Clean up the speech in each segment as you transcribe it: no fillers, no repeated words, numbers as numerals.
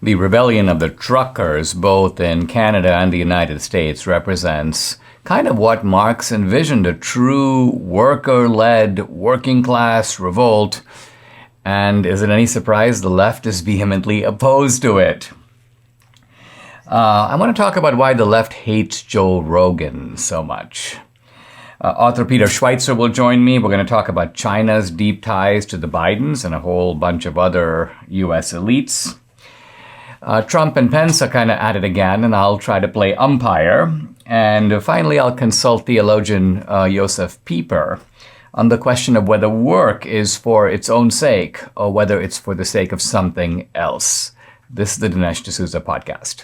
The rebellion of the truckers, both in Canada and the United States, represents kind of what Marx envisioned, a true worker-led, working-class revolt. And is it any surprise the left is vehemently opposed to it? I want to talk about why the left hates Joe Rogan so much. Author Peter Schweizer will join me. We're going to talk about China's deep ties to the Bidens and a whole bunch of other U.S. elites. Trump and Pence are kind of at it again, and I'll try to play umpire. And finally, I'll consult theologian Joseph Pieper on the question of whether work is for its own sake or whether it's for the sake of something else. This is the Dinesh D'Souza podcast.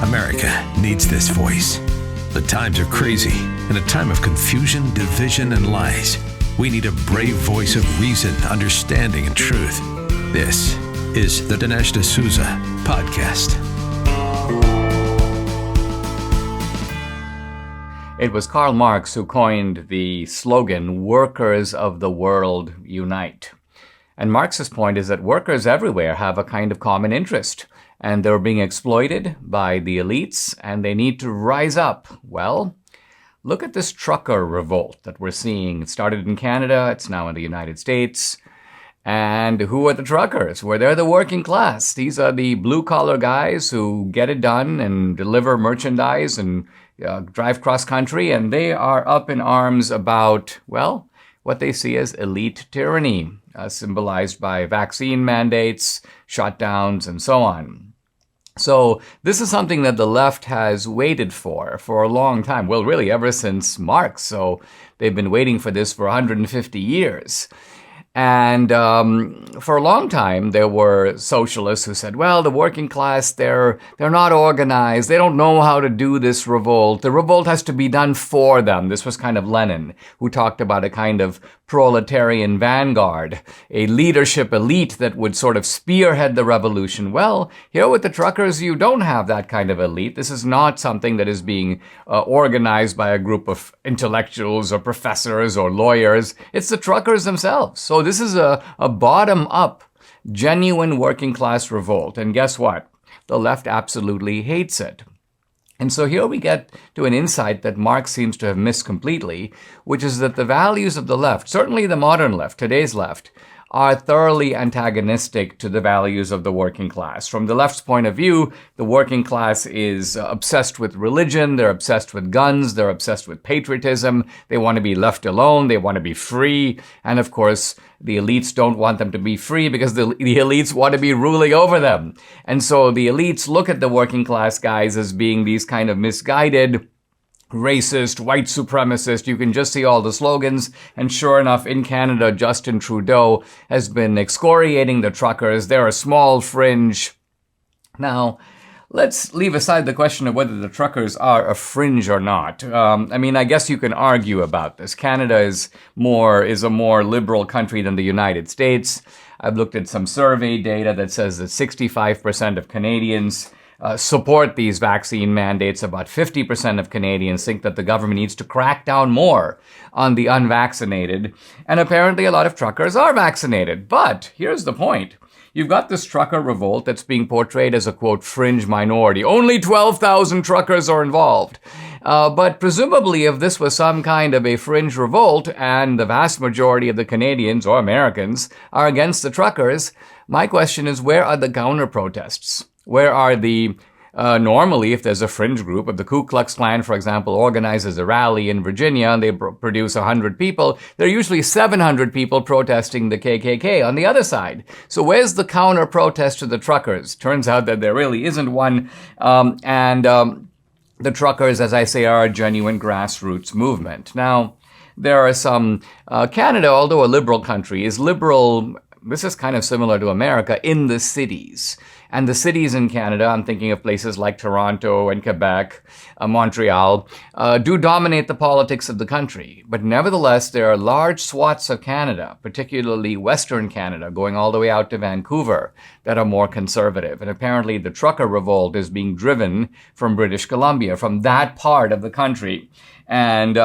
America needs this voice. The times are crazy. In a time of confusion, division, and lies, we need a brave voice of reason, understanding, and truth. This is the Dinesh D'Souza podcast. It was Karl Marx who coined the slogan, "Workers of the world unite." And Marx's point is that workers everywhere have a kind of common interest, and they're being exploited by the elites, and they need to rise up. Well, look at this trucker revolt that we're seeing. It started in Canada, it's now in the United States. And who are the truckers? Well, they're the working class. These are the blue-collar guys who get it done and deliver merchandise and drive cross-country, and they are up in arms about, well, what they see as elite tyranny, symbolized by vaccine mandates, shutdowns, and so on. So this is something that the left has waited for a long time. Well, really, ever since Marx. So they've been waiting for this for 150 years. And for a long time, there were socialists who said, well, the working class, they're not organized. They don't know how to do this revolt. The revolt has to be done for them. This was kind of Lenin, who talked about a kind of proletarian vanguard, a leadership elite that would sort of spearhead the revolution. Well, here with the truckers, you don't have that kind of elite. This is not something that is being organized by a group of intellectuals or professors or lawyers. It's the truckers themselves. So this is a bottom-up, genuine working class revolt. And guess what? The left absolutely hates it. And so here we get to an insight that Marx seems to have missed completely, which is that the values of the left, certainly the modern left, today's left, are thoroughly antagonistic to the values of the working class. From the left's point of view, the working class is obsessed with religion, they're obsessed with guns, they're obsessed with patriotism, they want to be left alone, they want to be free, and of course, the elites don't want them to be free because the elites want to be ruling over them. And so the elites look at the working class guys as being these kind of misguided, racist, white supremacist. You can just see all the slogans. And sure enough, in Canada, Justin Trudeau has been excoriating the truckers. They're a small fringe. Now, let's leave aside the question of whether the truckers are a fringe or not. I guess you can argue about this. Canada is a more liberal country than the United States. I've looked at some survey data that says that 65% of Canadians support these vaccine mandates. About 50% of Canadians think that the government needs to crack down more on the unvaccinated. And apparently a lot of truckers are vaccinated. But here's the point. You've got this trucker revolt that's being portrayed as a, quote, fringe minority. Only 12,000 truckers are involved. But presumably, if this was some kind of a fringe revolt and the vast majority of the Canadians or Americans are against the truckers, my question is, where are the counter-protests? Where are the normally, if there's a fringe group, if the Ku Klux Klan, for example, organizes a rally in Virginia and they produce 100 people, there are usually 700 people protesting the KKK on the other side. So where's the counter-protest to the truckers? Turns out that there really isn't one. The truckers, as I say, are a genuine grassroots movement. Now, there are some, Canada, although a liberal country, is liberal. This is kind of similar to America in the cities. And the cities in Canada, I'm thinking of places like Toronto and Quebec, Montreal, do dominate the politics of the country. But nevertheless, there are large swaths of Canada, particularly Western Canada, going all the way out to Vancouver, that are more conservative. And apparently the trucker revolt is being driven from British Columbia, from that part of the country. And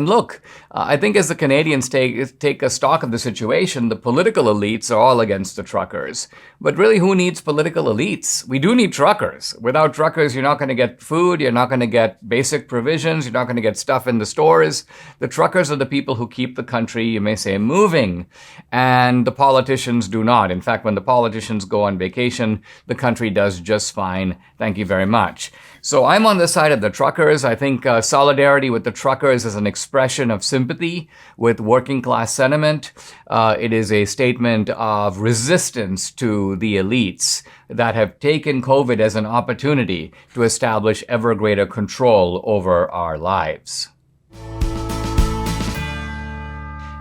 look, I think as the Canadians take a stock of the situation, the political elites are all against the truckers. But really, who needs political elites? We do need truckers. Without truckers, you're not going to get food. You're not going to get basic provisions. You're not going to get stuff in the stores. The truckers are the people who keep the country, you may say, moving. And the politicians do not. In fact, when the politicians go on vacation, the country does just fine. Thank you very much. So I'm on the side of the truckers. I think solidarity with the truckers is an expression of sympathy with working class sentiment. It is a statement of resistance to the elites that have taken COVID as an opportunity to establish ever greater control over our lives.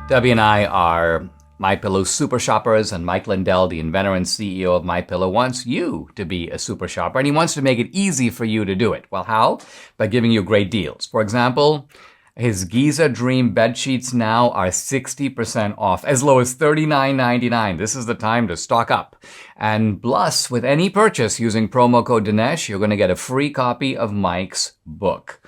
Debbie and I are MyPillow super shoppers, and Mike Lindell, the inventor and CEO of MyPillow, wants you to be a super shopper, and he wants to make it easy for you to do it. Well, how? By giving you great deals. For example, his Giza Dream bed sheets now are 60% off, as low as $39.99. This is the time to stock up. And plus, with any purchase using promo code Dinesh, you're going to get a free copy of Mike's book.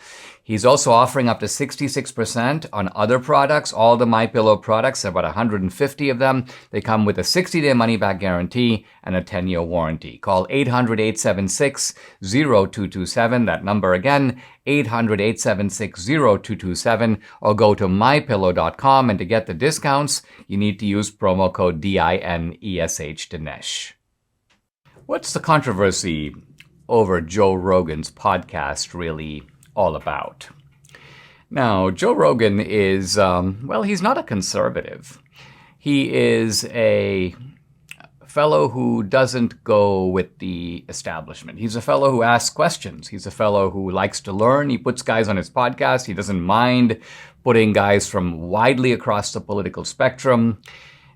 He's also offering up to 66% on other products, all the MyPillow products, about 150 of them. They come with a 60-day money-back guarantee and a 10-year warranty. Call 800-876-0227. That number again, 800-876-0227, or go to mypillow.com. And to get the discounts, you need to use promo code DINESH, Dinesh. What's the controversy over Joe Rogan's podcast really all about? Now, Joe Rogan is, he's not a conservative. He is a fellow who doesn't go with the establishment. He's a fellow who asks questions. He's a fellow who likes to learn. He puts guys on his podcast. He doesn't mind putting guys from widely across the political spectrum.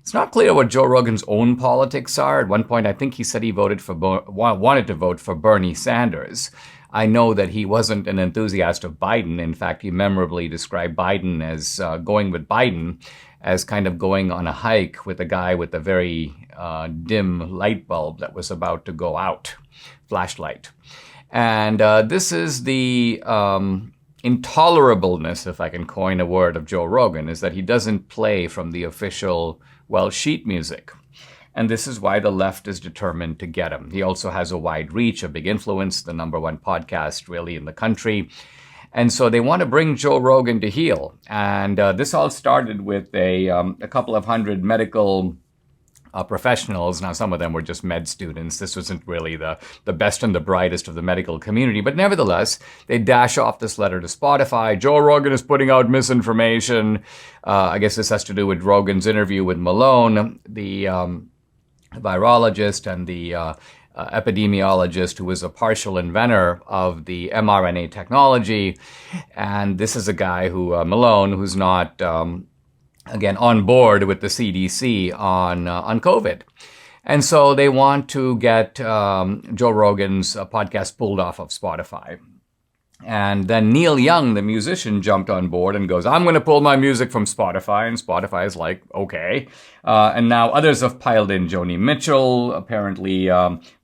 It's not clear what Joe Rogan's own politics are. At one point, I think he said he wanted to vote for Bernie Sanders. I know that he wasn't an enthusiast of Biden. In fact, he memorably described Biden as going with Biden as kind of going on a hike with a guy with a very dim light bulb that was about to go out, flashlight. And this is the intolerableness, if I can coin a word, of Joe Rogan, is that he doesn't play from the official, sheet music. And this is why the left is determined to get him. He also has a wide reach, a big influence, the number one podcast really in the country. And so they want to bring Joe Rogan to heel. And this all started with a couple of hundred medical professionals. Now, some of them were just med students. This wasn't really the best and the brightest of the medical community. But nevertheless, they dash off this letter to Spotify. Joe Rogan is putting out misinformation. I guess this has to do with Rogan's interview with Malone, the virologist and the epidemiologist who was a partial inventor of the mRNA technology. And this is a guy who, Malone, who's not, again, on board with the CDC on COVID. And so they want to get Joe Rogan's podcast pulled off of Spotify. And then Neil Young, the musician, jumped on board and goes, I'm going to pull my music from Spotify. And Spotify is like, okay. And now others have piled in. Joni Mitchell, apparently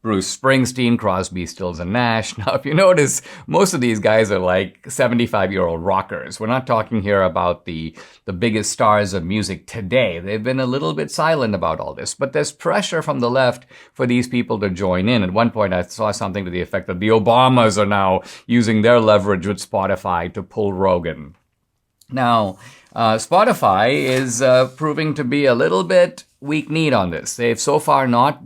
Bruce Springsteen, Crosby, Stills and Nash. Now, if you notice, most of these guys are like 75-year-old rockers. We're not talking here about the biggest stars of music today. They've been a little bit silent about all this. But there's pressure from the left for these people to join in. At one point, I saw something to the effect that the Obamas are now using their leverage with Spotify to pull Rogan. Now, Spotify is proving to be a little bit weak-kneed on this. They've so far not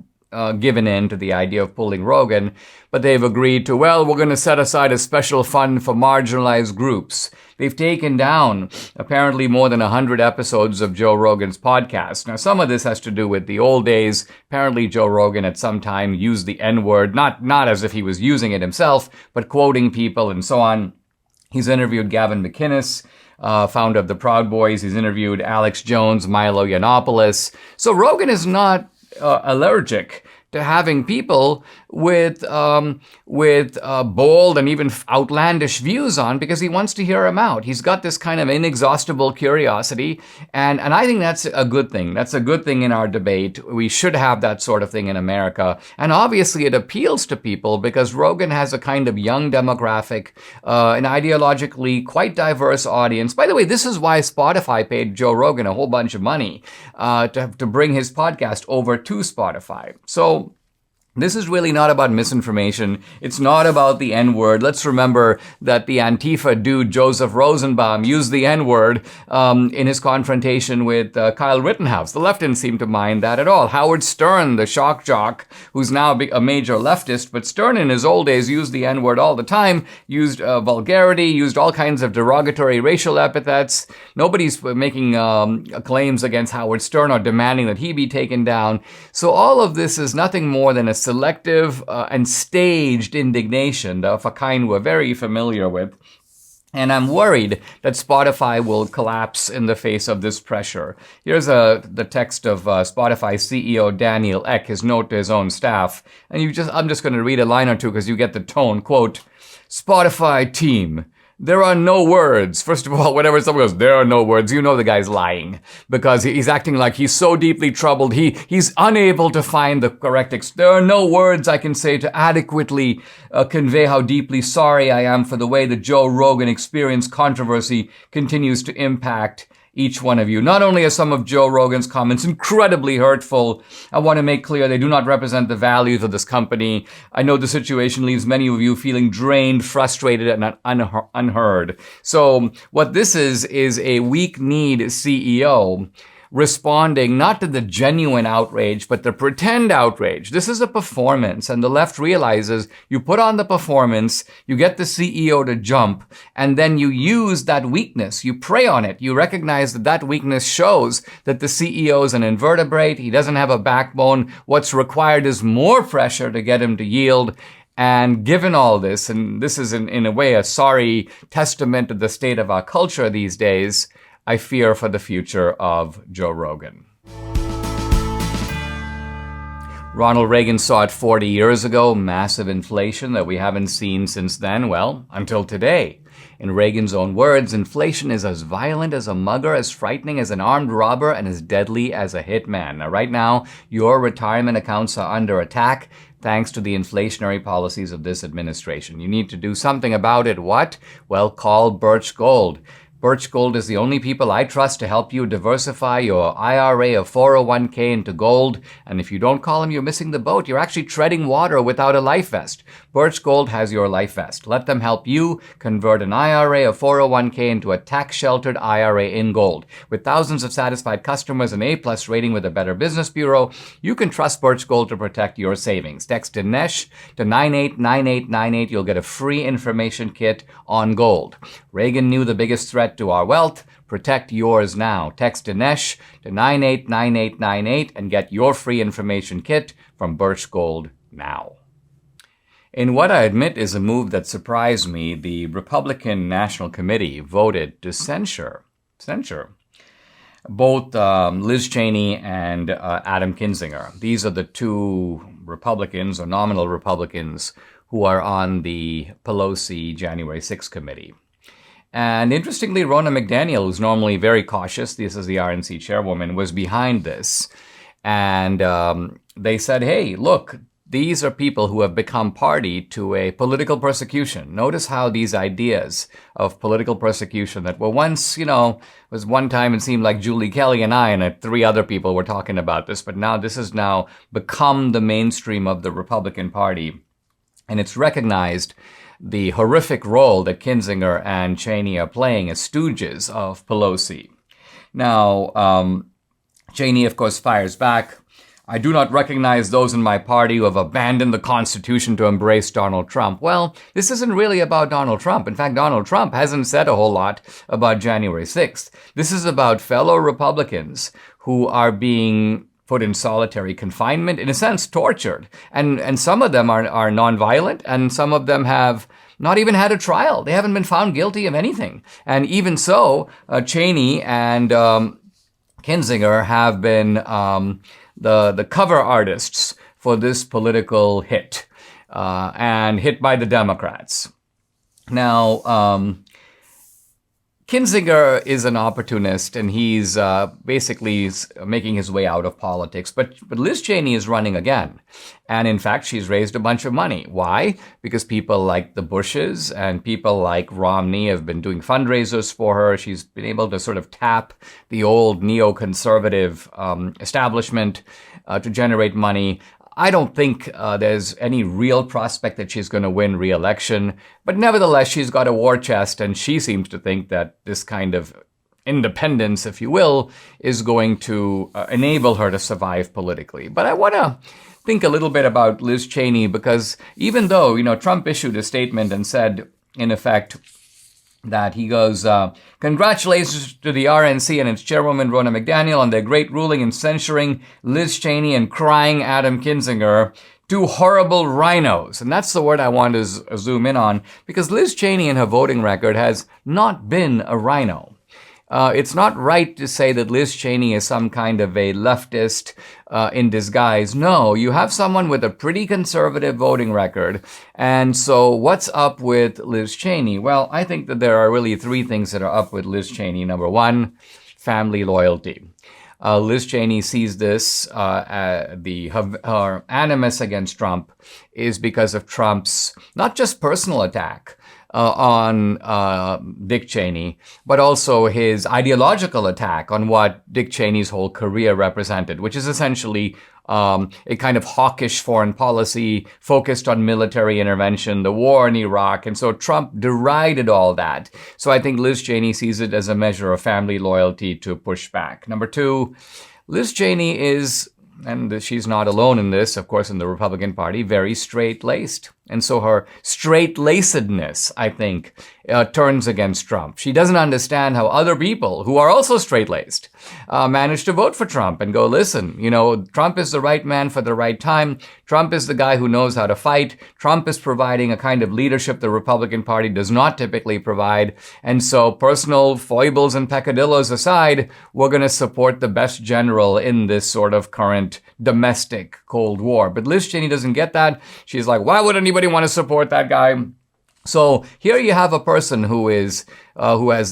given in to the idea of pulling Rogan, but they've agreed to, we're going to set aside a special fund for marginalized groups. They've taken down apparently more than 100 episodes of Joe Rogan's podcast. Now, some of this has to do with the old days. Apparently, Joe Rogan at some time used the N-word, not as if he was using it himself, but quoting people and so on. He's interviewed Gavin McInnes, founder of the Proud Boys. He's interviewed Alex Jones, Milo Yiannopoulos. So Rogan is not allergic to to having people with bold and even outlandish views on, because he wants to hear them out. He's got this kind of inexhaustible curiosity, and I think that's a good thing. That's a good thing in our debate. We should have that sort of thing in America, and obviously it appeals to people because Rogan has a kind of young demographic, an ideologically quite diverse audience. By the way, this is why Spotify paid Joe Rogan a whole bunch of money to bring his podcast over to Spotify. So this is really not about misinformation. It's not about the N-word. Let's remember that the Antifa dude, Joseph Rosenbaum, used the N-word in his confrontation with Kyle Rittenhouse. The left didn't seem to mind that at all. Howard Stern, the shock jock, who's now a major leftist, but Stern in his old days used the N-word all the time, used vulgarity, used all kinds of derogatory racial epithets. Nobody's making claims against Howard Stern or demanding that he be taken down. So all of this is nothing more than a selective and staged indignation of a kind we're very familiar with. And I'm worried that Spotify will collapse in the face of this pressure. Here's the text of Spotify CEO Daniel Ek, his note to his own staff. And I'm just going to read a line or two because you get the tone. Quote, "Spotify team, there are no words." First of all, whenever someone goes, "there are no words," you know the guy's lying, because he's acting like he's so deeply troubled. He's unable to find the correct there are no words I can say to adequately convey how deeply sorry I am for the way the Joe Rogan Experience controversy continues to impact each one of you. Not only are some of Joe Rogan's comments incredibly hurtful, I want to make clear they do not represent the values of this company. I know the situation leaves many of you feeling drained, frustrated, and unheard. So what this is a weak-kneed CEO responding not to the genuine outrage, but the pretend outrage. This is a performance, and the left realizes you put on the performance, you get the CEO to jump, and then you use that weakness. You prey on it. You recognize that that weakness shows that the CEO is an invertebrate. He doesn't have a backbone. What's required is more pressure to get him to yield. And given all this, and this is in a way a sorry testament to the state of our culture these days, I fear for the future of Joe Rogan. Ronald Reagan saw it 40 years ago, massive inflation that we haven't seen since then, well, until today. In Reagan's own words, inflation is as violent as a mugger, as frightening as an armed robber, and as deadly as a hitman. Now, right now, your retirement accounts are under attack thanks to the inflationary policies of this administration. You need to do something about it. What? Well, call Birch Gold. Birch Gold is the only people I trust to help you diversify your IRA or 401k into gold. And if you don't call them, you're missing the boat. You're actually treading water without a life vest. Birch Gold has your life vest. Let them help you convert an IRA or 401k into a tax-sheltered IRA in gold. With thousands of satisfied customers and A+ rating with a Better Business Bureau, you can trust Birch Gold to protect your savings. Text Dinesh to 989898. You'll get a free information kit on gold. Reagan knew the biggest threat to our wealth. Protect yours now. Text Dinesh to 989898 and get your free information kit from Birch Gold now. In what I admit is a move that surprised me, the Republican National Committee voted to censure both Liz Cheney and Adam Kinzinger. These are the two Republicans or nominal Republicans who are on the Pelosi January 6th committee. And interestingly, Ronna McDaniel, who's normally very cautious, this is the RNC chairwoman, was behind this. And they said, hey, look, these are people who have become party to a political persecution. Notice how these ideas of political persecution that were once, was one time it seemed like Julie Kelly and I and three other people were talking about this, but now this has now become the mainstream of the Republican Party. And it's recognized the horrific role that Kinzinger and Cheney are playing as stooges of Pelosi. Now, Cheney, of course, fires back. I do not recognize those in my party who have abandoned the Constitution to embrace Donald Trump. Well, this isn't really about Donald Trump. In fact, Donald Trump hasn't said a whole lot about January 6th. This is about fellow Republicans who are being put in solitary confinement, in a sense, tortured. And some of them are nonviolent, and some of them have not even had a trial. They haven't been found guilty of anything. And even so, Cheney and Kinzinger have been the cover artists for this political hit, and hit by the Democrats. Now, Kinzinger is an opportunist, and he's basically making his way out of politics. But Liz Cheney is running again. And in fact, she's raised a bunch of money. Why? Because people like the Bushes and people like Romney have been doing fundraisers for her. She's been able to sort of tap the old neoconservative establishment to generate money. I don't think there's any real prospect that she's going to win re-election, but nevertheless, she's got a war chest, and she seems to think that this kind of independence, if you will, is going to enable her to survive politically. But I want to think a little bit about Liz Cheney, because even though, Trump issued a statement and said, in effect, that he goes, congratulations to the RNC and its chairwoman, Ronna McDaniel, on their great ruling in censuring Liz Cheney and crying Adam Kinzinger, two horrible rhinos. And that's the word I want to zoom in on, because Liz Cheney in her voting record has not been a rhino. It's not right to say that Liz Cheney is some kind of a leftist in disguise. No, you have someone with a pretty conservative voting record. And so what's up with Liz Cheney? Well, I think that there are really three things that are up with Liz Cheney. Number one, family loyalty. Liz Cheney sees this, her animus against Trump is because of Trump's not just personal attack on Dick Cheney, but also his ideological attack on what Dick Cheney's whole career represented, which is essentially a kind of hawkish foreign policy focused on military intervention, the war in Iraq. And so Trump derided all that. So I think Liz Cheney sees it as a measure of family loyalty to push back. Number two, Liz Cheney is, and she's not alone in this, of course, in the Republican Party, very straight-laced. And so her straight-lacedness, I think, turns against Trump. She doesn't understand how other people who are also straight-laced manage to vote for Trump and go, listen, Trump is the right man for the right time. Trump is the guy who knows how to fight. Trump is providing a kind of leadership the Republican Party does not typically provide. And so personal foibles and peccadillos aside, we're going to support the best general in this sort of current domestic Cold War. But Liz Cheney doesn't get that. She's like, why would anybody want to support that guy? So here you have a person who has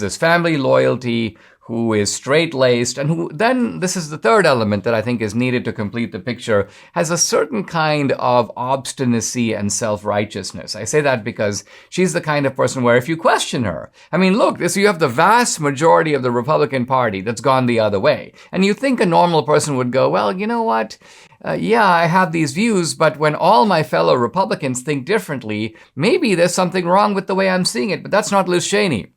this family loyalty, who is straight-laced, and who then, this is the third element that I think is needed to complete the picture, has a certain kind of obstinacy and self-righteousness. I say that because she's the kind of person where if you question her, look, you have the vast majority of the Republican Party that's gone the other way. And you think a normal person would go, well, you know what? Yeah, I have these views, but when all my fellow Republicans think differently, maybe there's something wrong with the way I'm seeing it. But that's not Liz Cheney.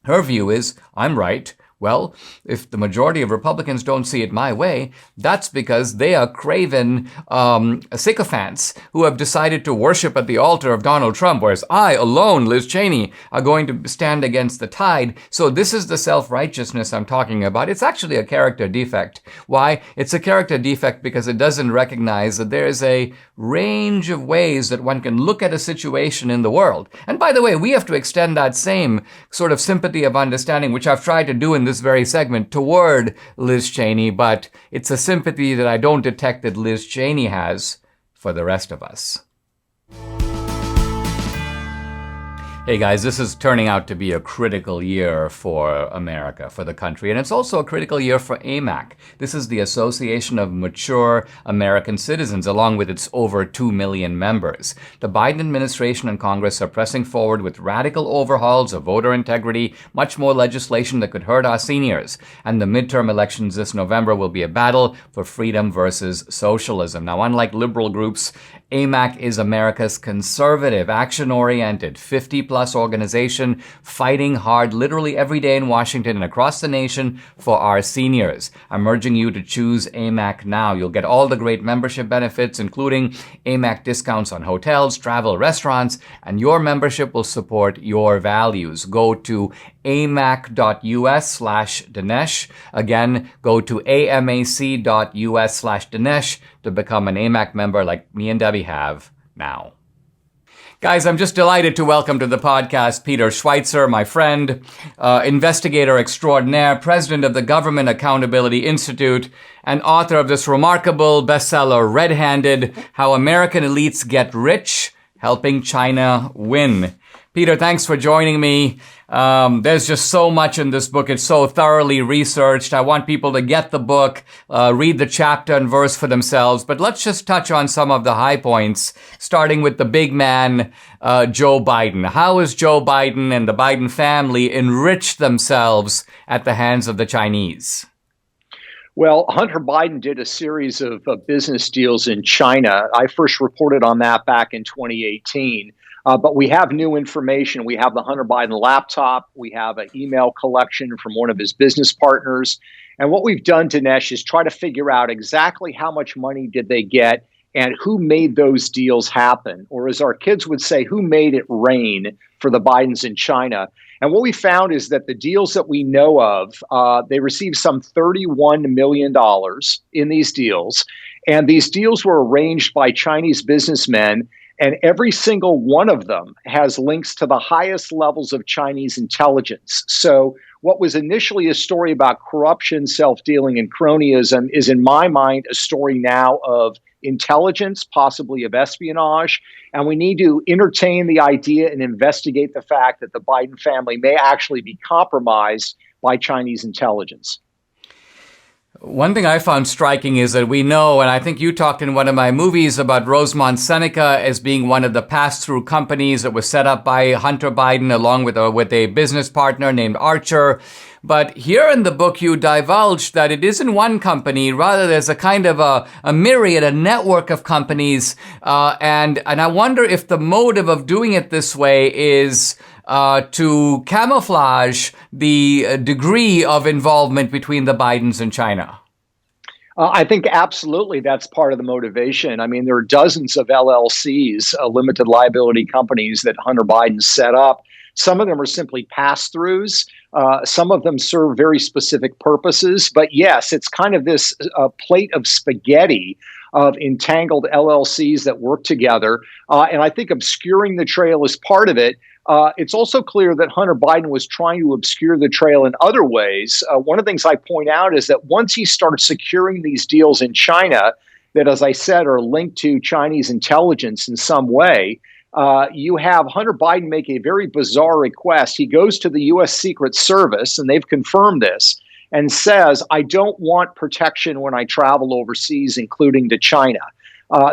Her view is, I'm right. Well, if the majority of Republicans don't see it my way, that's because they are craven sycophants who have decided to worship at the altar of Donald Trump, whereas I alone, Liz Cheney, are going to stand against the tide. So this is the self-righteousness I'm talking about. It's actually a character defect. Why? It's a character defect because it doesn't recognize that there is a range of ways that one can look at a situation in the world. And by the way, we have to extend that same sort of sympathy of understanding, which I've tried to do in this very segment, toward Liz Cheney, but it's a sympathy that I don't detect that Liz Cheney has for the rest of us. Hey guys, this is turning out to be a critical year for America, for the country, and it's also a critical year for AMAC. This is the Association of Mature American Citizens, along with its over 2 million members. The Biden administration and Congress are pressing forward with radical overhauls of voter integrity, much more legislation that could hurt our seniors. And the midterm elections this November will be a battle for freedom versus socialism. Now, unlike liberal groups, AMAC is America's conservative, action-oriented, 50-plus organization fighting hard literally every day in Washington and across the nation for our seniors. I'm urging you to choose AMAC now. You'll get all the great membership benefits, including AMAC discounts on hotels, travel, restaurants, and your membership will support your values. Go to amac.us/Dinesh. Again, go to amac.us/Dinesh to become an AMAC member like me and Debbie have now. Guys, I'm just delighted to welcome to the podcast Peter Schweizer, my friend, investigator extraordinaire, president of the Government Accountability Institute, and author of this remarkable bestseller, Red-Handed: How American Elites Get Rich, Helping China Win. Peter, thanks for joining me. There's just so much in this book. It's so thoroughly researched. I want people to get the book, read the chapter and verse for themselves. But let's just touch on some of the high points, starting with the big man, Joe Biden. How has Joe Biden and the Biden family enriched themselves at the hands of the Chinese? Well, Hunter Biden did a series of business deals in China. I first reported on that back in 2018. But we have new information. We have the Hunter Biden laptop. We have an email collection from one of his business partners. And what we've done, Dinesh, is try to figure out exactly how much money did they get and who made those deals happen. Or as our kids would say, who made it rain for the Bidens in China. And what we found is that the deals that we know of, they received some $31 million in these deals. And these deals were arranged by Chinese businessmen. And every single one of them has links to the highest levels of Chinese intelligence. So what was initially a story about corruption, self-dealing, and cronyism is, in my mind, a story now of intelligence, possibly of espionage. And we need to entertain the idea and investigate the fact that the Biden family may actually be compromised by Chinese intelligence. One thing I found striking is that we know, and I think you talked in one of my movies about Rosemont Seneca as being one of the pass-through companies that was set up by Hunter Biden along with a business partner named Archer. But here in the book, you divulged that it isn't one company. Rather, there's a kind of a myriad, a network of companies. And I wonder if the motive of doing it this way is to camouflage the degree of involvement between the Bidens and China. I think absolutely that's part of the motivation. I mean, there are dozens of LLCs, limited liability companies that Hunter Biden set up. Some of them are simply pass-throughs. Some of them serve very specific purposes. But yes, it's kind of this plate of spaghetti of entangled LLCs that work together. And I think obscuring the trail is part of it. It's also clear that Hunter Biden was trying to obscure the trail in other ways. One of the things I point out is that once he started securing these deals in China, that, as I said, are linked to Chinese intelligence in some way, you have Hunter Biden make a very bizarre request. He goes to the U.S. Secret Service, and they've confirmed this, and says, I don't want protection when I travel overseas, including to China.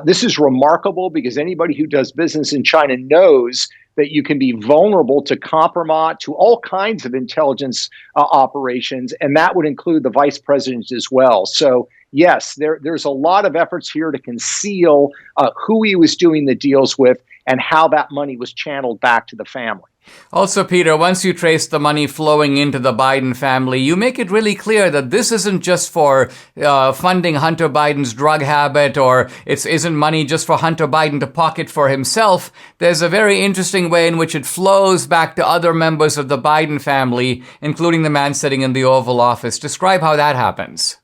This is remarkable because anybody who does business in China knows that you can be vulnerable to compromise, to all kinds of intelligence operations, and that would include the vice president as well. So yes, there's a lot of efforts here to conceal who he was doing the deals with and how that money was channeled back to the family. Also, Peter, once you trace the money flowing into the Biden family, you make it really clear that this isn't just for funding Hunter Biden's drug habit, or it isn't money just for Hunter Biden to pocket for himself. There's a very interesting way in which it flows back to other members of the Biden family, including the man sitting in the Oval Office. Describe how that happens.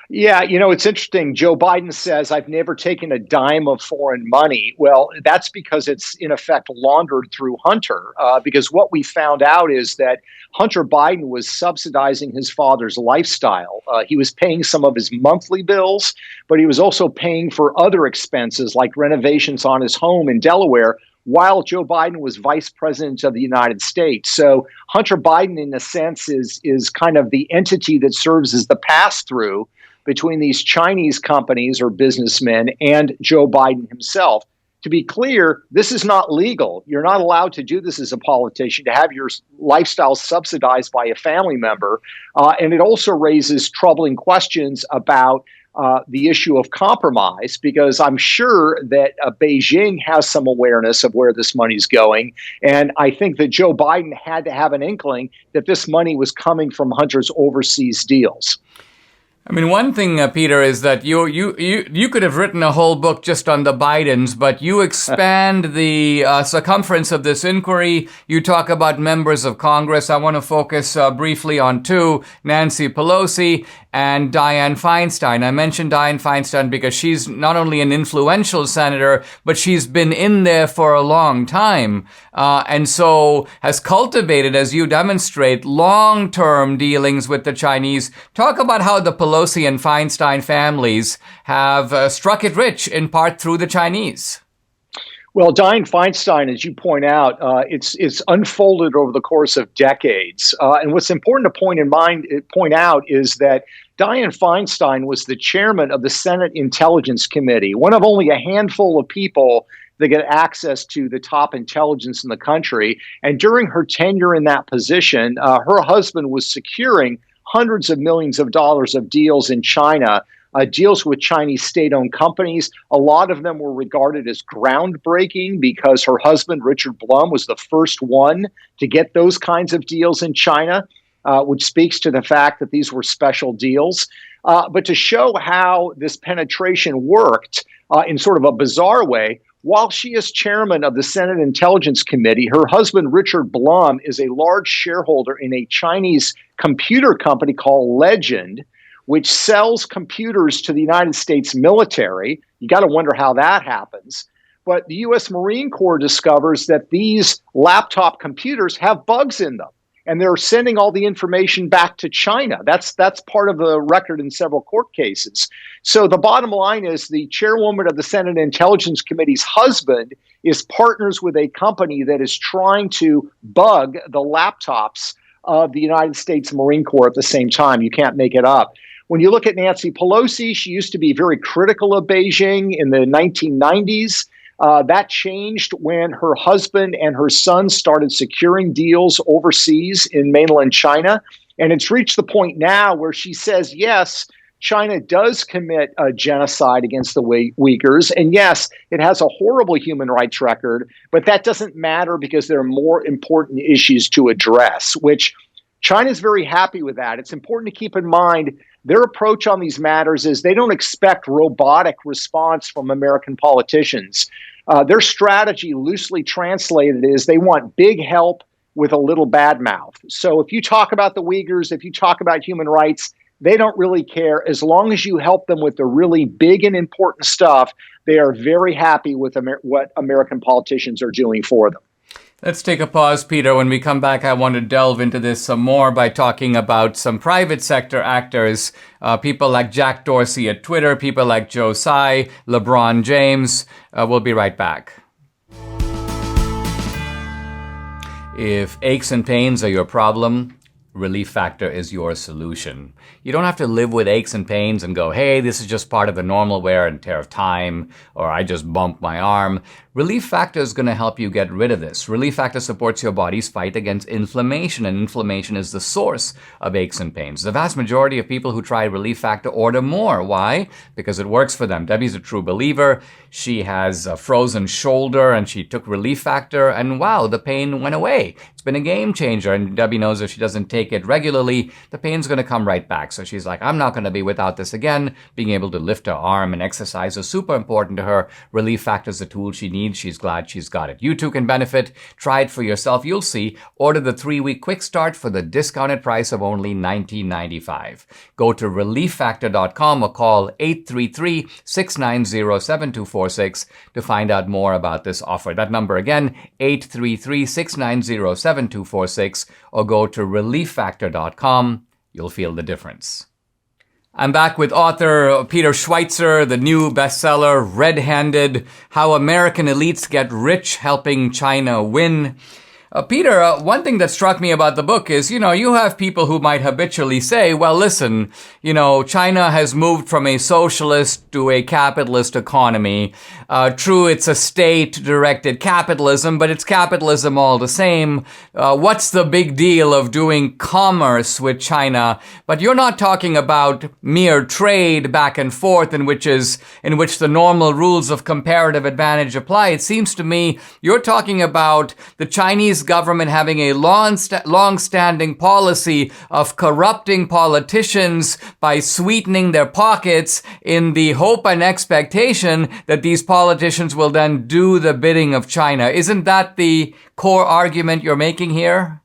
Yeah, it's interesting. Joe Biden says, I've never taken a dime of foreign money. Well, that's because it's in effect laundered through Hunter, because what we found out is that Hunter Biden was subsidizing his father's lifestyle. He was paying some of his monthly bills, but he was also paying for other expenses like renovations on his home in Delaware, while Joe Biden was vice president of the United States. So Hunter Biden, in a sense, is kind of the entity that serves as the pass-through between these Chinese companies or businessmen and Joe Biden himself. To be clear, this is not legal. You're not allowed to do this as a politician, to have your lifestyle subsidized by a family member. And it also raises troubling questions about the issue of compromise, because I'm sure that Beijing has some awareness of where this money's going. And I think that Joe Biden had to have an inkling that this money was coming from Hunter's overseas deals. I mean, one thing, Peter, is that you could have written a whole book just on the Bidens, but you expand the circumference of this inquiry. You talk about members of Congress. I want to focus briefly on two, Nancy Pelosi and Dianne Feinstein. I mentioned Dianne Feinstein because she's not only an influential senator, but she's been in there for a long time, and so has cultivated, as you demonstrate, long-term dealings with the Chinese. Talk about how the Pelosi and Feinstein families have struck it rich, in part through the Chinese. Well, Dianne Feinstein, as you point out, it's unfolded over the course of decades. And what's important to point out is that Dianne Feinstein was the chairman of the Senate Intelligence Committee, one of only a handful of people that get access to the top intelligence in the country. And during her tenure in that position, her husband was securing hundreds of millions of dollars of deals in China, deals with Chinese state-owned companies. A lot of them were regarded as groundbreaking because her husband, Richard Blum, was the first one to get those kinds of deals in China, which speaks to the fact that these were special deals. But to show how this penetration worked in sort of a bizarre way, while she is chairman of the Senate Intelligence Committee, her husband, Richard Blum, is a large shareholder in a Chinese computer company called Legend, which sells computers to the United States military. You got to wonder how that happens. But the U.S. Marine Corps discovers that these laptop computers have bugs in them, and they're sending all the information back to China. That's part of the record in several court cases. So the bottom line is the chairwoman of the Senate Intelligence Committee's husband is partners with a company that is trying to bug the laptops of the United States Marine Corps at the same time. You can't make it up. When you look at Nancy Pelosi, she used to be very critical of Beijing in the 1990s. That changed when her husband and her son started securing deals overseas in mainland China. And it's reached the point now where she says, yes, China does commit a genocide against the Uyghurs. And yes, it has a horrible human rights record, but that doesn't matter because there are more important issues to address, which China's very happy with that. It's important to keep in mind their approach on these matters is they don't expect robotic response from American politicians. Their strategy, loosely translated, is they want big help with a little bad mouth. So if you talk about the Uyghurs, if you talk about human rights, they don't really care. As long as you help them with the really big and important stuff, they are very happy with what American politicians are doing for them. Let's take a pause, Peter. When we come back, I want to delve into this some more by talking about some private sector actors, people like Jack Dorsey at Twitter, people like Joe Tsai, Lebron James. We'll be right back. If aches and pains are your problem, Relief Factor is your solution. You don't have to live with aches and pains and go, hey, this is just part of the normal wear and tear of time, or I just bumped my arm. Relief Factor is going to help you get rid of this. Relief Factor supports your body's fight against inflammation, and inflammation is the source of aches and pains. The vast majority of people who try Relief Factor order more. Why? Because it works for them. Debbie's a true believer. She has a frozen shoulder, and she took Relief Factor, and wow, the pain went away. It's been a game changer, and Debbie knows if she doesn't take it regularly, the pain's going to come right back. So she's like, I'm not going to be without this again. Being able to lift her arm and exercise is super important to her. Relief Factor is the tool she needs. She's glad she's got it. You too can benefit. Try it for yourself. You'll see. Order the 3-week quick start for the discounted price of only $19.95. Go to relieffactor.com or call 833-690-7246 to find out more about this offer. That number again, 833-690-7246, or go to relieffactor.com. You'll feel the difference. I'm back with author Peter Schweizer, the new bestseller, Red-Handed: How American Elites Get Rich Helping China Win. Peter, one thing that struck me about the book is, you have people who might habitually say, well, listen, China has moved from a socialist to a capitalist economy. True, it's a state-directed capitalism, but it's capitalism all the same. What's the big deal of doing commerce with China? But you're not talking about mere trade back and forth in which the normal rules of comparative advantage apply. It seems to me you're talking about the Chinese Chinese government having a long-standing policy of corrupting politicians by sweetening their pockets in the hope and expectation that these politicians will then do the bidding of China. Isn't that the core argument you're making here?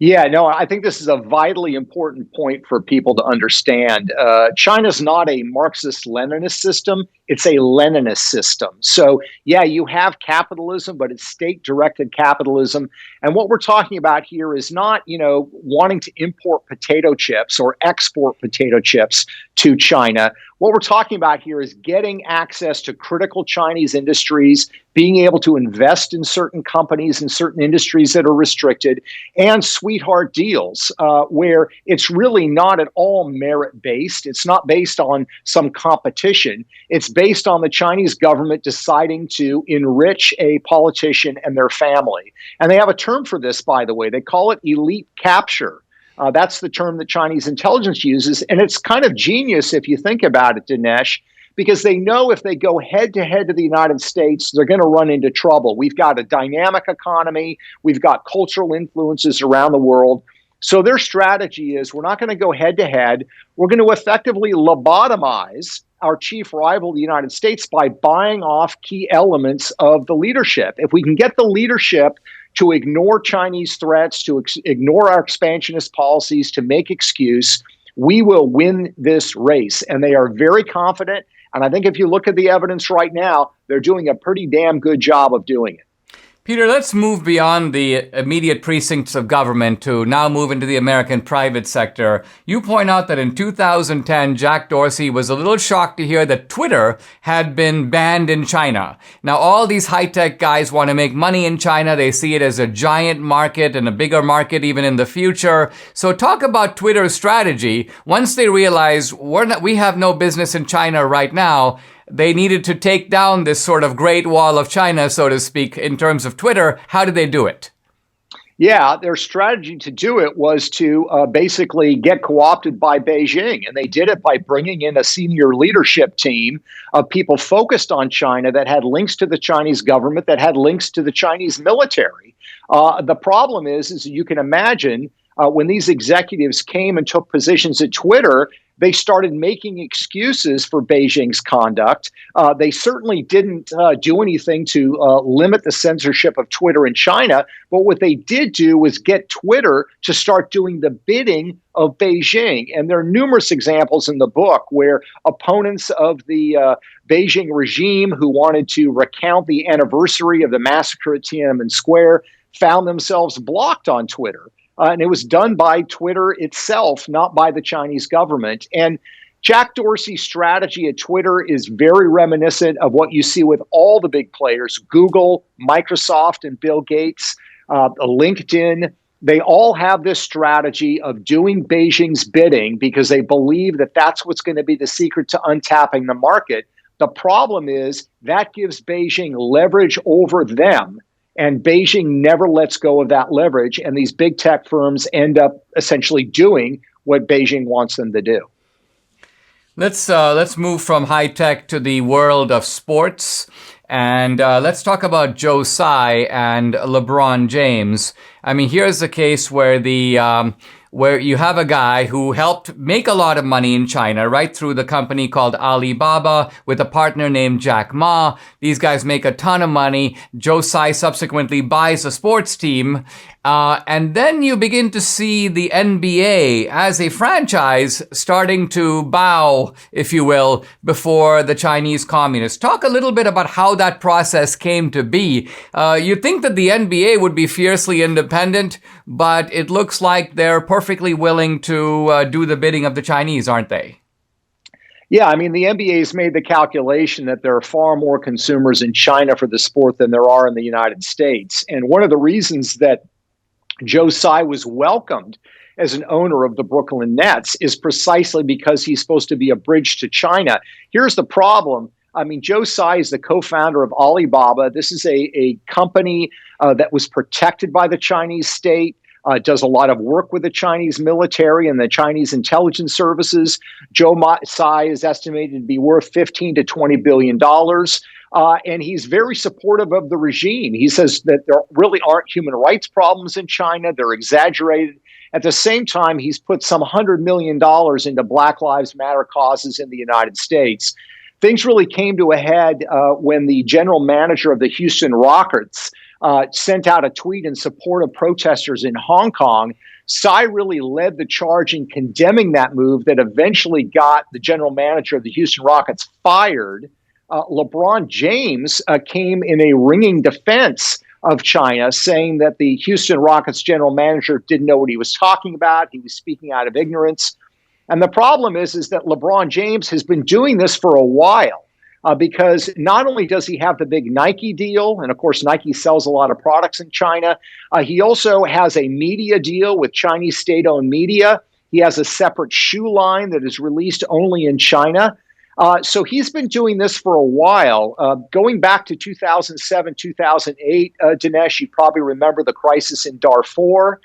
Yeah, no, I think this is a vitally important point for people to understand. China's not a Marxist-Leninist system. It's a Leninist system. So, yeah, you have capitalism, but it's state-directed capitalism. And what we're talking about here is not, wanting to import potato chips or export potato chips to China. What we're talking about here is getting access to critical Chinese industries, being able to invest in certain companies and certain industries that are restricted, and sweetheart deals where it's really not at all merit-based. It's not based on some competition. It's based on the Chinese government deciding to enrich a politician and their family. And they have a term for this, by the way. They call it elite capture. That's the term that Chinese intelligence uses. And it's kind of genius if you think about it, Dinesh, because they know if they go head-to-head to the United States, they're going to run into trouble. We've got a dynamic economy. We've got cultural influences around the world. So their strategy is we're not going to go head-to-head. We're going to effectively lobotomize our chief rival, the United States, by buying off key elements of the leadership. If we can get the leadership to ignore Chinese threats, to ignore our expansionist policies, to make excuse, we will win this race. And they are very confident. And I think if you look at the evidence right now, they're doing a pretty damn good job of doing it. Peter, let's move beyond the immediate precincts of government to now move into the American private sector. You point out that in 2010, Jack Dorsey was a little shocked to hear that Twitter had been banned in China. Now, all these high-tech guys want to make money in China. They see it as a giant market and a bigger market even in the future. So talk about Twitter's strategy. Once they realize we have no business in China right now, they needed to take down this sort of Great Wall of China, so to speak, in terms of Twitter. How did they do it? Yeah, their strategy to do it was to basically get co-opted by Beijing. And they did it by bringing in a senior leadership team of people focused on China that had links to the Chinese government, that had links to the Chinese military. The problem is you can imagine when these executives came and took positions at Twitter, they started making excuses for Beijing's conduct. They certainly didn't do anything to limit the censorship of Twitter in China. But what they did do was get Twitter to start doing the bidding of Beijing. And there are numerous examples in the book where opponents of the Beijing regime who wanted to recount the anniversary of the massacre at Tiananmen Square found themselves blocked on Twitter. And it was done by Twitter itself, not by the Chinese government. And Jack Dorsey's strategy at Twitter is very reminiscent of what you see with all the big players, Google, Microsoft, and Bill Gates, LinkedIn. They all have this strategy of doing Beijing's bidding because they believe that that's what's going to be the secret to untapping the market. The problem is that gives Beijing leverage over them. And Beijing never lets go of that leverage. And these big tech firms end up essentially doing what Beijing wants them to do. Let's move from high tech to the world of sports. And let's talk about Joe Tsai and LeBron James. I mean, here's the case where where you have a guy who helped make a lot of money in China right through the company called Alibaba with a partner named Jack Ma. These guys make a ton of money. Joe Tsai subsequently buys a sports team. And then you begin to see the NBA as a franchise starting to bow, if you will, before the Chinese communists. Talk a little bit about how that process came to be. You'd think that the NBA would be fiercely independent, but it looks like they're perfectly willing to do the bidding of the Chinese, aren't they? Yeah, I mean, the NBA has made the calculation that there are far more consumers in China for the sport than there are in the United States. And one of the reasons that Joe Tsai was welcomed as an owner of the Brooklyn Nets is precisely because he's supposed to be a bridge to China. Here's the problem. I mean, Joe Tsai is the co-founder of Alibaba. This is a company that was protected by the Chinese state. does a lot of work with the Chinese military and the Chinese intelligence services. Joe Tsai is estimated to be worth $15 to $20 billion. And he's very supportive of the regime. He says that there really aren't human rights problems in China. They're exaggerated. At the same time, he's put some $100 million into Black Lives Matter causes in the United States. Things really came to a head when the general manager of the Houston Rockets sent out a tweet in support of protesters in Hong Kong. Tsai really led the charge in condemning that move that eventually got the general manager of the Houston Rockets fired. Lebron James came in a ringing defense of China, saying that the Houston Rockets general manager didn't know what he was talking about. He was speaking out of ignorance. And the problem is that LeBron James has been doing this for a while because not only does he have the big Nike deal, and of course, Nike sells a lot of products in China, he also has a media deal with Chinese state-owned media. He has a separate shoe line that is released only in China. So he's been doing this for a while. Going back to 2007, 2008, Dinesh, you probably remember the crisis in Darfur.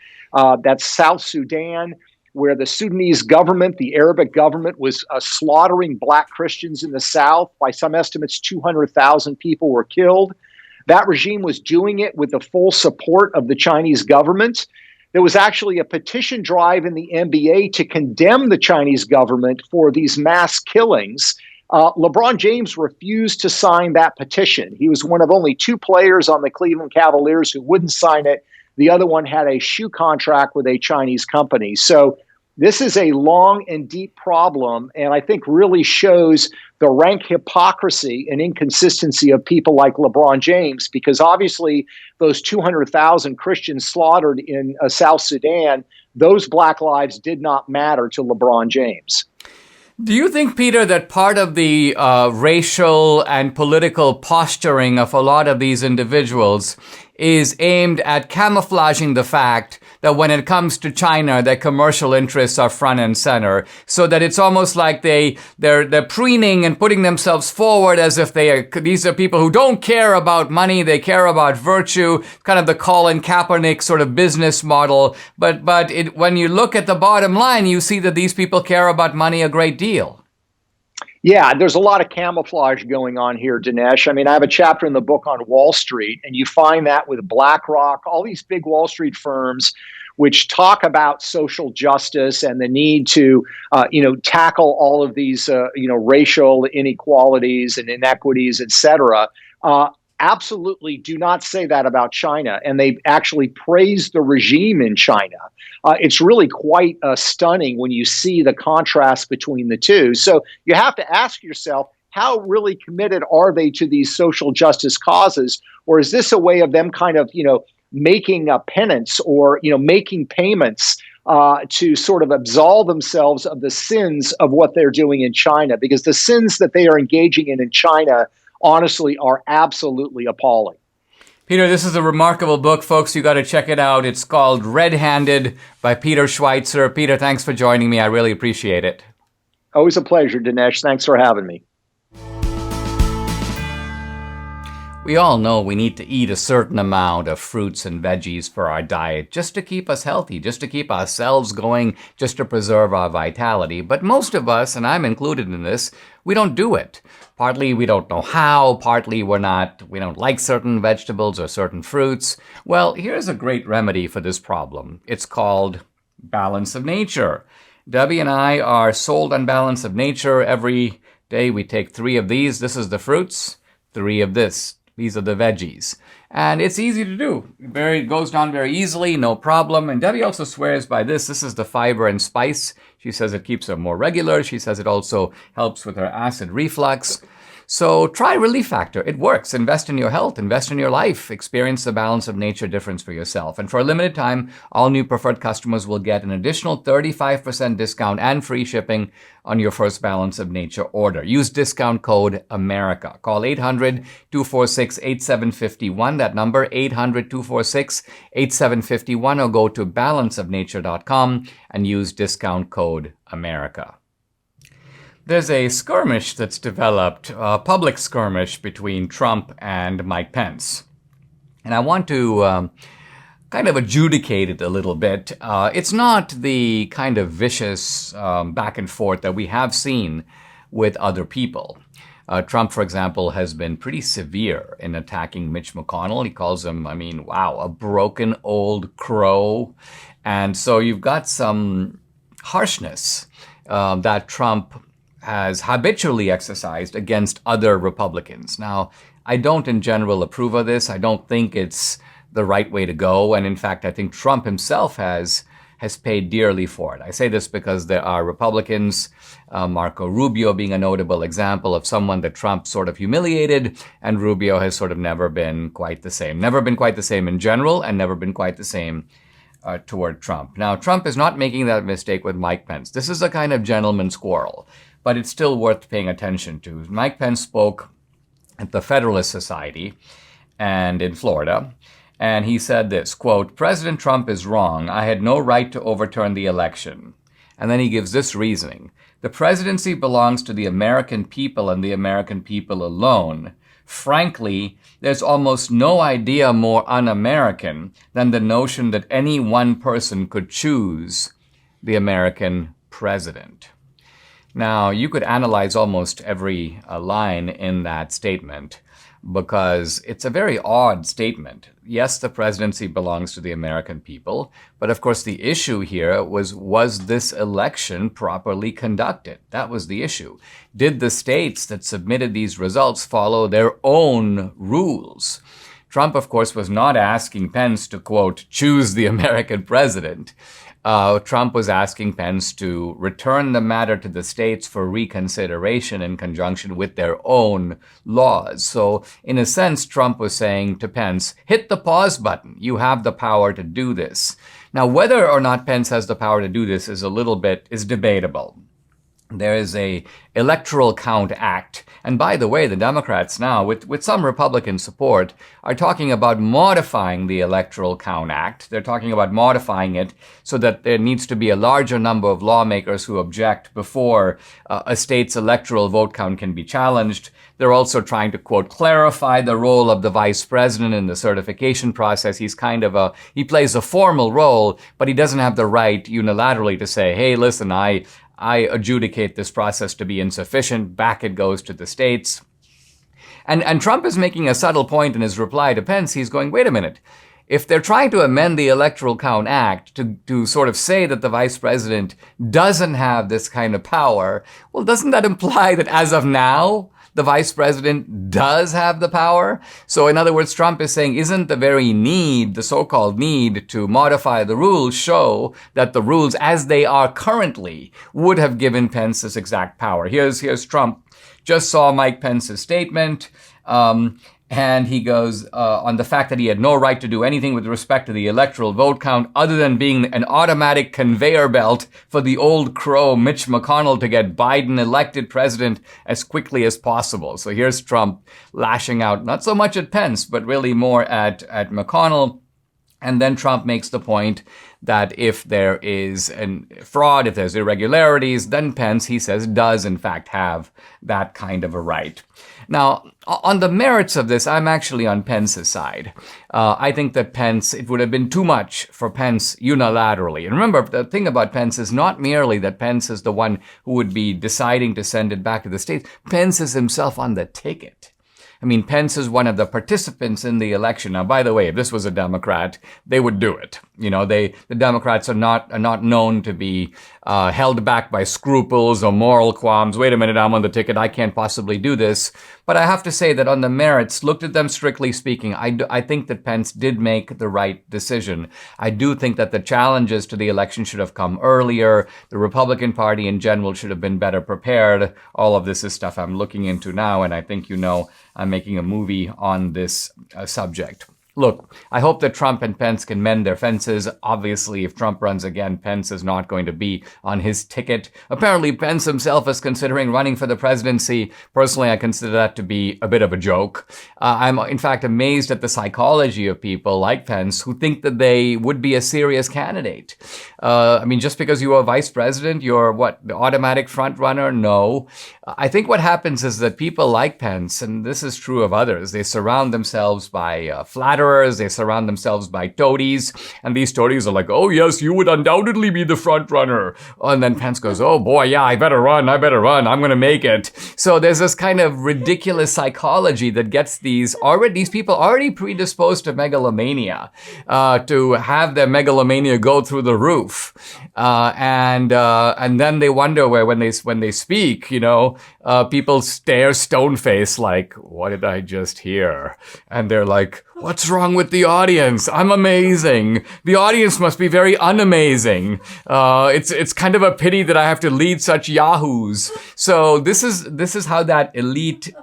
That's South Sudan, where the Sudanese government, the Arabic government, was slaughtering Black Christians in the South. By some estimates, 200,000 people were killed. That regime was doing it with the full support of the Chinese government. There was actually a petition drive in the NBA to condemn the Chinese government for these mass killings. LeBron James refused to sign that petition. He was one of only two players on the Cleveland Cavaliers who wouldn't sign it. The other one had a shoe contract with a Chinese company. So this is a long and deep problem, and I think really shows the rank hypocrisy and inconsistency of people like LeBron James, because obviously those 200,000 Christians slaughtered in South Sudan, those Black lives did not matter to LeBron James. Do you think, Peter, that part of the racial and political posturing of a lot of these individuals is aimed at camouflaging the fact that when it comes to China, their commercial interests are front and center, so that it's almost like they're preening and putting themselves forward as if these are people who don't care about money, they care about virtue, kind of the Colin Kaepernick sort of business model. But when you look at the bottom line, you see that these people care about money a great deal. Yeah, there's a lot of camouflage going on here, Dinesh. I mean, I have a chapter in the book on Wall Street, and you find that with BlackRock, all these big Wall Street firms, which talk about social justice and the need to, tackle all of these, racial inequalities and inequities, et cetera. Absolutely do not say that about China. And they actually praise the regime in China. It's really quite stunning when you see the contrast between the two. So you have to ask yourself, how really committed are they to these social justice causes? Or is this a way of them kind of, making a penance or, making payments to sort of absolve themselves of the sins of what they're doing in China? Because the sins that they are engaging in China, honestly, are absolutely appalling. Peter, this is a remarkable book, folks. You got to check it out. It's called Red-Handed by Peter Schweizer. Peter, thanks for joining me. I really appreciate it. Always a pleasure, Dinesh. Thanks for having me. We all know we need to eat a certain amount of fruits and veggies for our diet just to keep us healthy, just to keep our cells going, just to preserve our vitality. But most of us, and I'm included in this, we don't do it. Partly we don't know how, partly we don't like certain vegetables or certain fruits. Well, here's a great remedy for this problem. It's called Balance of Nature. Debbie and I are sold on Balance of Nature. Every day we take 3 of these. This is the fruits, 3 of this. These are the veggies. And it's easy to do. It goes down very easily, no problem. And Debbie also swears by this. This is the fiber and spice. She says it keeps her more regular. She says it also helps with her acid reflux. So try Relief Factor. It works. Invest in your health. Invest in your life. Experience the Balance of Nature difference for yourself. And for a limited time, all new preferred customers will get an additional 35% discount and free shipping on your first Balance of Nature order. Use discount code AMERICA. Call 800-246-8751. That number, 800-246-8751, or go to balanceofnature.com and use discount code AMERICA. There's a skirmish that's developed, a public skirmish between Trump and Mike Pence. And I want to kind of adjudicate it a little bit. It's not the kind of vicious back and forth that we have seen with other people. Trump, for example, has been pretty severe in attacking Mitch McConnell. He calls him, a broken old crow. And so you've got some harshness that Trump has habitually exercised against other Republicans. Now, I don't in general approve of this. I don't think it's the right way to go. And in fact, I think Trump himself has paid dearly for it. I say this because there are Republicans, Marco Rubio being a notable example of someone that Trump sort of humiliated, and Rubio has sort of never been quite the same. Never been quite the same in general, and never been quite the same toward Trump. Now, Trump is not making that mistake with Mike Pence. This is a kind of gentleman's quarrel, but it's still worth paying attention to. Mike Pence spoke at the Federalist Society and in Florida, and he said this, quote, "President Trump is wrong. I had no right to overturn the election." And then he gives this reasoning. "The presidency belongs to the American people and the American people alone. Frankly, there's almost no idea more un-American than the notion that any one person could choose the American president." Now, you could analyze almost every line in that statement, because it's a very odd statement. Yes, the presidency belongs to the American people, but of course the issue here was this election properly conducted? That was the issue. Did the states that submitted these results follow their own rules? Trump, of course, was not asking Pence to, quote, choose the American president. Trump was asking Pence to return the matter to the states for reconsideration in conjunction with their own laws. So, in a sense, Trump was saying to Pence, hit the pause button. You have the power to do this. Now, whether or not Pence has the power to do this is debatable. There is a Electoral Count Act. And by the way, the Democrats now, with some Republican support, are talking about modifying the Electoral Count Act. They're talking about modifying it so that there needs to be a larger number of lawmakers who object before a state's electoral vote count can be challenged. They're also trying to, quote, clarify the role of the vice president in the certification process. He plays a formal role, but he doesn't have the right unilaterally to say, hey, listen, I adjudicate this process to be insufficient. Back it goes to the states. And Trump is making a subtle point in his reply to Pence. He's going, wait a minute. If they're trying to amend the Electoral Count Act to sort of say that the vice president doesn't have this kind of power, well, doesn't that imply that as of now, the vice president does have the power? So in other words, Trump is saying, isn't the very need, the so-called need to modify the rules, show that the rules as they are currently would have given Pence this exact power? Here's Trump. Just saw Mike Pence's statement. And he goes on the fact that he had no right to do anything with respect to the electoral vote count other than being an automatic conveyor belt for the old crow Mitch McConnell to get Biden elected president as quickly as possible. So here's Trump lashing out, not so much at Pence, but really more at McConnell. And then Trump makes the point that if there is fraud, if there's irregularities, then Pence, he says, does in fact have that kind of a right. Now, on the merits of this, I'm actually on Pence's side. I think that Pence, it would have been too much for Pence unilaterally. And remember, the thing about Pence is not merely that Pence is the one who would be deciding to send it back to the states. Pence is himself on the ticket. I mean, Pence is one of the participants in the election. Now, by the way, if this was a Democrat, they would do it. You know, the Democrats are not known to be held back by scruples or moral qualms. Wait a minute, I'm on the ticket. I can't possibly do this. But I have to say that on the merits, looked at them strictly speaking, I think that Pence did make the right decision. I do think that the challenges to the election should have come earlier. The Republican Party in general should have been better prepared. All of this is stuff I'm looking into now, and I think you know I'm making a movie on this subject. Look, I hope that Trump and Pence can mend their fences. Obviously, if Trump runs again, Pence is not going to be on his ticket. Apparently, Pence himself is considering running for the presidency. Personally, I consider that to be a bit of a joke. I'm, in fact, amazed at the psychology of people like Pence who think that they would be a serious candidate. I mean, just because you are vice president, you're the automatic front runner? No. I think what happens is that people like Pence, and this is true of others, they surround themselves by flatterers mirrors. They surround themselves by toadies. And these toadies are like, oh, yes, you would undoubtedly be the front runner. And then Pence goes, oh, boy, yeah, I better run. I'm going to make it. So there's this kind of ridiculous psychology that gets these people already predisposed to megalomania, to have their megalomania go through the roof. And then they wonder when they speak, people stare stone-faced like, what did I just hear? And they're like, what's wrong with the audience? I'm amazing. The audience must be very unamazing. It's kind of a pity that I have to lead such yahoos. So this is how that elite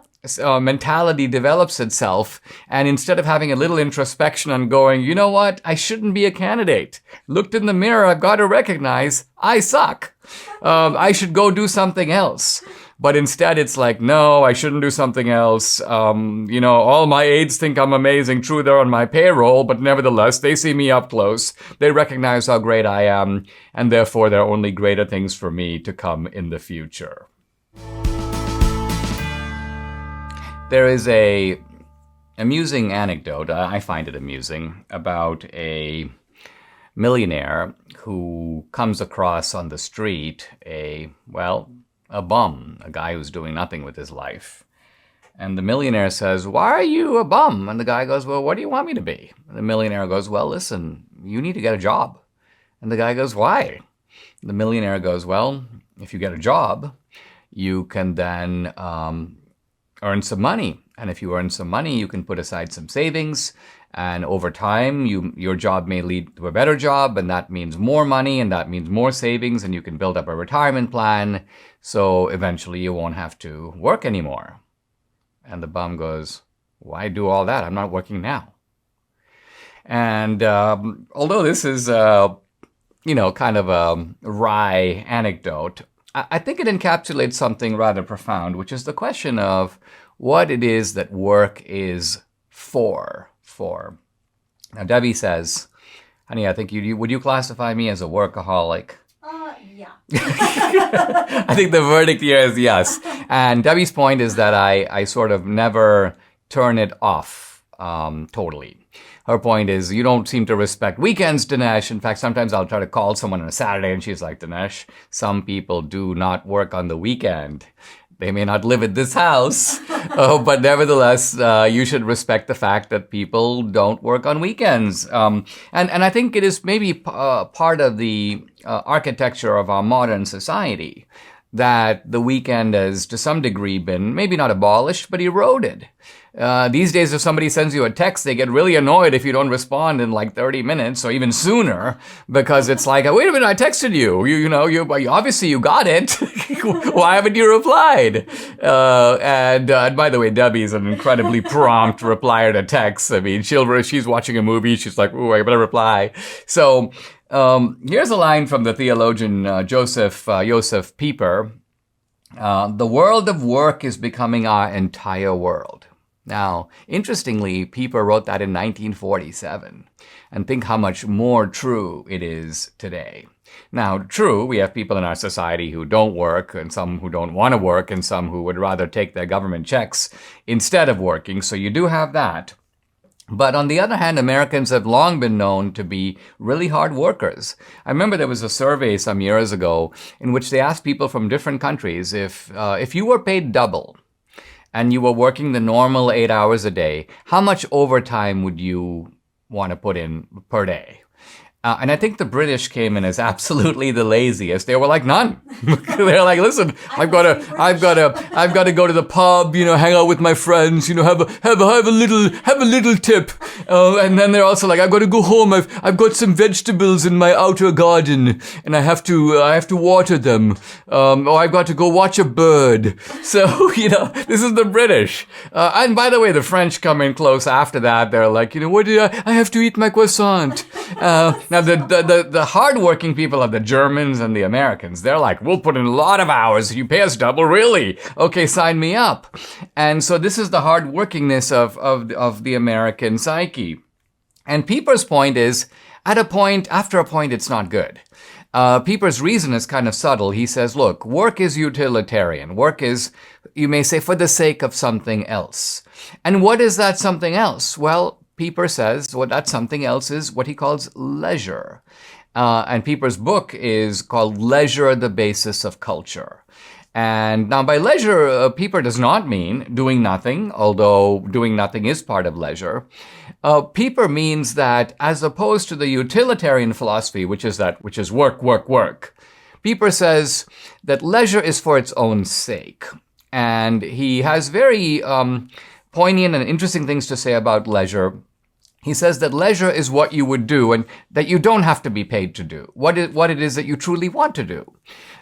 mentality develops itself. And instead of having a little introspection and going, you know what? I shouldn't be a candidate. Looked in the mirror, I've got to recognize I suck. I should go do something else. But instead, it's like, no, I shouldn't do something else. All my aides think I'm amazing. True, they're on my payroll, but nevertheless, they see me up close. They recognize how great I am, and therefore there are only greater things for me to come in the future. There is a amusing anecdote, I find it amusing, about a millionaire who comes across on the street a bum, a guy who's doing nothing with his life. And the millionaire says, why are you a bum? And the guy goes, well, what do you want me to be? And the millionaire goes, well, listen, you need to get a job. And the guy goes, why? The millionaire goes, well, if you get a job, you can then earn some money. And if you earn some money, you can put aside some savings. And over time, your job may lead to a better job, and that means more money, and that means more savings, and you can build up a retirement plan. So eventually you won't have to work anymore. And the bum goes, why do all that? I'm not working now. And although this is, kind of a wry anecdote, I think it encapsulates something rather profound, which is the question of what it is that work is for. Now, Debbie says, honey, I think would you classify me as a workaholic? Yeah. I think the verdict here is yes. And Debbie's point is that I sort of never turn it off totally. Her point is, you don't seem to respect weekends, Dinesh. In fact, sometimes I'll try to call someone on a Saturday and she's like, Dinesh, some people do not work on the weekend. They may not live at this house, but nevertheless, you should respect the fact that people don't work on weekends. And I think it is maybe part of the architecture of our modern society that the weekend has, to some degree, been maybe not abolished, but eroded. These days, if somebody sends you a text, they get really annoyed if you don't respond in like 30 minutes or even sooner, because it's like, wait a minute, I texted you. You obviously you got it. Why haven't you replied? And by the way, Debbie's an incredibly prompt replier to texts. I mean, she's watching a movie. She's like, ooh, I better reply. So here's a line from the theologian Joseph Pieper. The world of work is becoming our entire world. Now, interestingly, Pieper wrote that in 1947, and think how much more true it is today. Now, true, we have people in our society who don't work, and some who don't want to work, and some who would rather take their government checks instead of working, so you do have that. But on the other hand, Americans have long been known to be really hard workers. I remember there was a survey some years ago in which they asked people from different countries if you were paid double, and you were working the normal 8 hours a day, how much overtime would you want to put in per day? And I think the British came in as absolutely the laziest. They were like, none. They're like, listen, I've got to go to the pub, hang out with my friends, have a little tip. And then they're also like, I've got to go home. I've got some vegetables in my outer garden, and I have to water them. Or I've got to go watch a bird. So, this is the British. And by the way, the French come in close after that. They're like, what do I have to eat my croissant. Now, the hardworking people are the Germans and the Americans. They're like, we'll put in a lot of hours. You pay us double, really? Okay, sign me up. And so this is the hardworkingness of the American psyche. And Pieper's point is, after a point, it's not good. Pieper's reason is kind of subtle. He says, look, work is utilitarian. Work is, you may say, for the sake of something else. And what is that something else? Well, Pieper says, well, that something else is what he calls leisure. And Pieper's book is called Leisure, the Basis of Culture. And now by leisure, Pieper does not mean doing nothing, although doing nothing is part of leisure. Pieper means that as opposed to the utilitarian philosophy, which is work, work, work, Pieper says that leisure is for its own sake. And he has very poignant and interesting things to say about leisure. He says that leisure is what you would do and that you don't have to be paid to do, what it is that you truly want to do.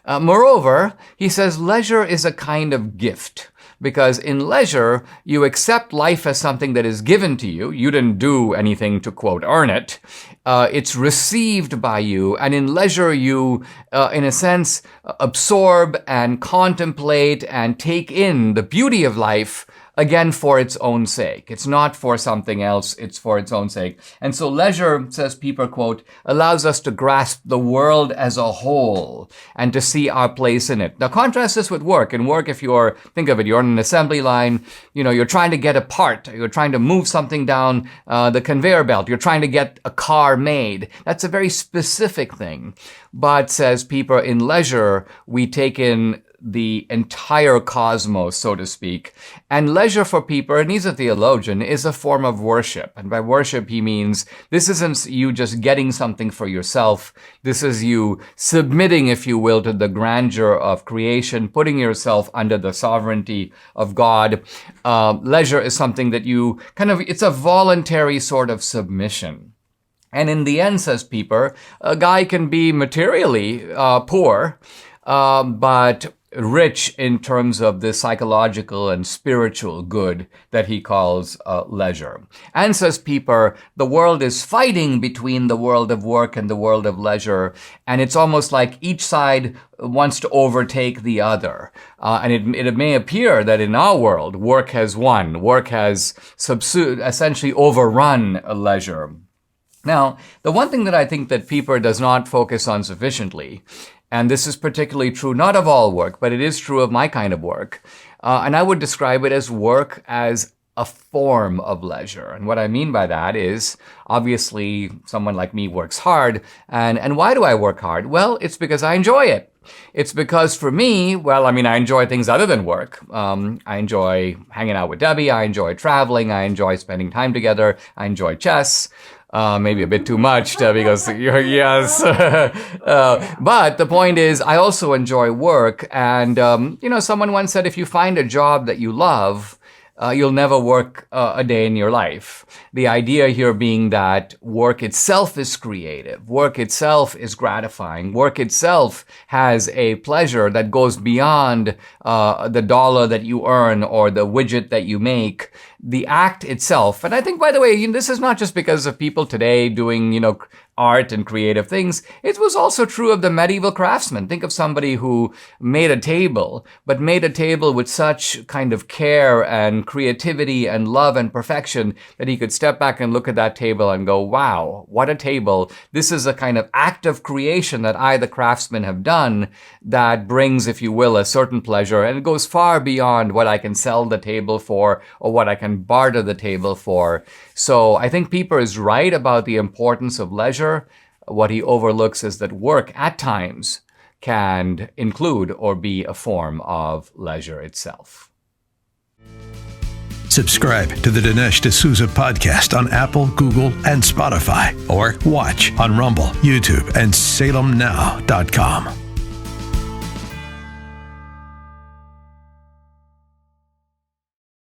Moreover, he says leisure is a kind of gift, because in leisure, you accept life as something that is given to you. You didn't do anything to, quote, earn it. It's received by you. And in leisure, you, in a sense, absorb and contemplate and take in the beauty of life, again, for its own sake. It's not for something else, it's for its own sake. And so leisure, says Pieper, quote, allows us to grasp the world as a whole and to see our place in it. Now contrast this with work. In work, if think of it, you're on an assembly line, you're trying to get a part, you're trying to move something down the conveyor belt, you're trying to get a car made. That's a very specific thing. But, says Pieper, in leisure, we take in the entire cosmos, so to speak. And leisure for Pieper, and he's a theologian, is a form of worship. And by worship, he means this isn't you just getting something for yourself. This is you submitting, if you will, to the grandeur of creation, putting yourself under the sovereignty of God. Leisure is something that you it's a voluntary sort of submission. And in the end, says Pieper, a guy can be materially poor, but rich in terms of the psychological and spiritual good that he calls leisure. And, says Pieper, the world is fighting between the world of work and the world of leisure, and it's almost like each side wants to overtake the other. And it may appear that in our world, work has won. Work has essentially overrun leisure. Now, the one thing that I think that Pieper does not focus on sufficiently, and this is particularly true not of all work, but it is true of my kind of work, and I would describe it as work as a form of leisure. And what I mean by that is, obviously, someone like me works hard. And why do I work hard? Well, it's because I enjoy it. It's because for me, I enjoy things other than work. I enjoy hanging out with Debbie. I enjoy traveling. I enjoy spending time together. I enjoy chess. Maybe a bit too much, because yes. But the point is, I also enjoy work. And, someone once said, if you find a job that you love, you'll never work a day in your life. The idea here being that work itself is creative. Work itself is gratifying. Work itself has a pleasure that goes beyond the dollar that you earn or the widget that you make. The act itself. And I think, by the way, this is not just because of people today doing, art and creative things. It was also true of the medieval craftsman. Think of somebody who made a table, but made a table with such kind of care and creativity and love and perfection that he could step back and look at that table and go, wow, what a table. This is a kind of act of creation that I, the craftsman, have done that brings, if you will, a certain pleasure, and it goes far beyond what I can sell the table for or what I can barter the table for. So I think Pieper is right about the importance of leisure. What he overlooks is that work at times can include or be a form of leisure itself. Subscribe to the Dinesh D'Souza podcast on Apple, Google, and Spotify, or watch on Rumble, YouTube, and salemnow.com.